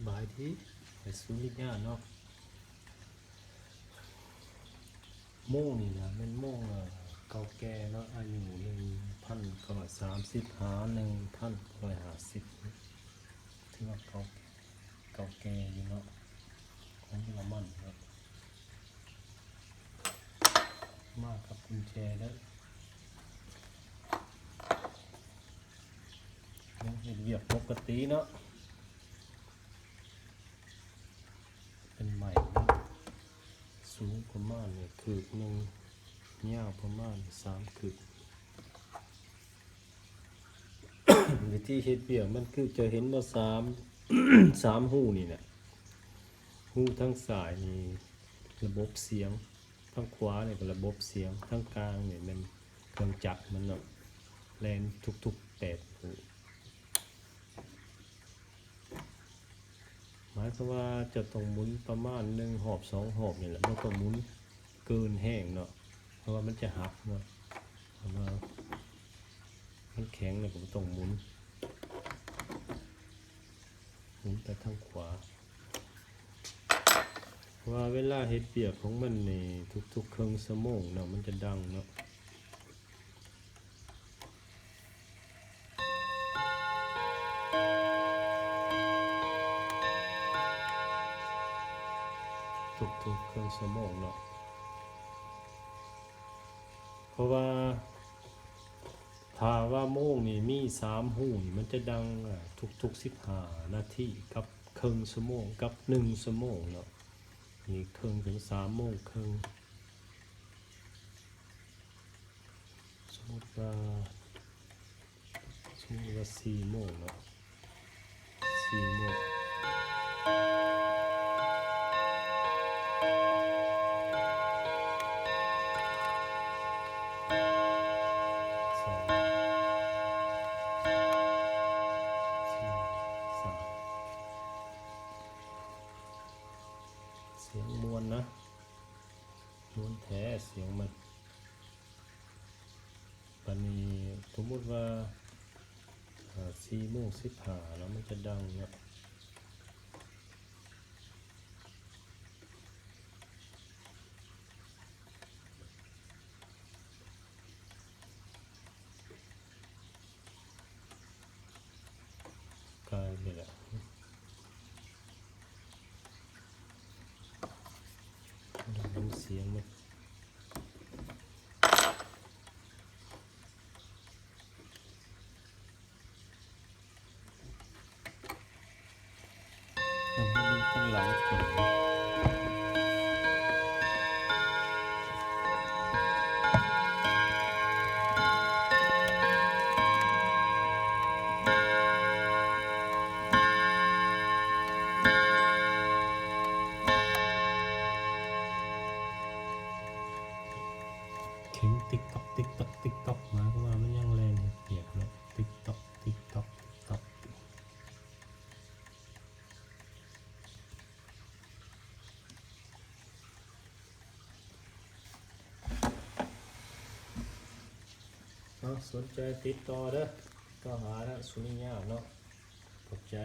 บายที่ไปสูนิญาเนาะโม่งนี่นะเป็นโม่งเก่าแก่เนาะอายุ1,930 1,950ถือว่าเก่าแก่อยู่เนาะของเยอรมันเนาะมากกับกุญแจแล้วยังเห็นเวียบปกติเนาะเป็นใหม่นะสูงประมาณเนี่ยคืบหนึ่งยาวประมาณ3 คืบ วิธีเฮ็ดเวียกมันคือจะเห็นว่าสามหูนี่แหละหูทั้งซ้ายนี่ระบบเสียงทั้งขวาเนี่ยก็ระบบเสียงทั้งกลางเนี่ยมันเครื่องจักรมันเนาะแล่นทุกๆ8 หูหมายความว่าจะต้องหมุนประมาณ1 หอบ 2 หอบนี่แหละบ่ต้องหมุนเกินแห้งเนาะเพราะว่ามันจะหักเนาะเพราะว่ามันแข็งเนี่ยก็บ่ต้องหมุนไปทางขวาว่าเวลาเฮ็ดเปียกของมันนี่ทุกๆครึ่งชั่วโมงเนาะมันจะดังเนาะทุกๆครึ่งชั่วโมงเนาะเพราะว่าถ้าว่าโมงนี่มี3 หูนี่มันจะดังทุก15 นาทีกับครึ่งชั่วโมงกับ1 ชั่วโมงเนาะนี่ครึ่งถึง3 โมงครึ่งสมมติว่า4 โมงเนาะ4 โมงเสียงมวลนะมวลแท้เสียงมันปานนี้สมมติว่า4 โมง 15แล้วมันจะดังเนาะกลายไปแล้วดังเสียงมันข้างหลังเสียงเข็มติ๊กต๊อกติ๊กต๊อกติ๊กต๊อกมาเพราะว่ามันยังแรงเปียกเนาะติ๊กต๊อกติ๊กต๊อกติ๊กต๊อกสนใจติดต่อเด้อก็หาแล้วสุนิยาเนาะขอบใจ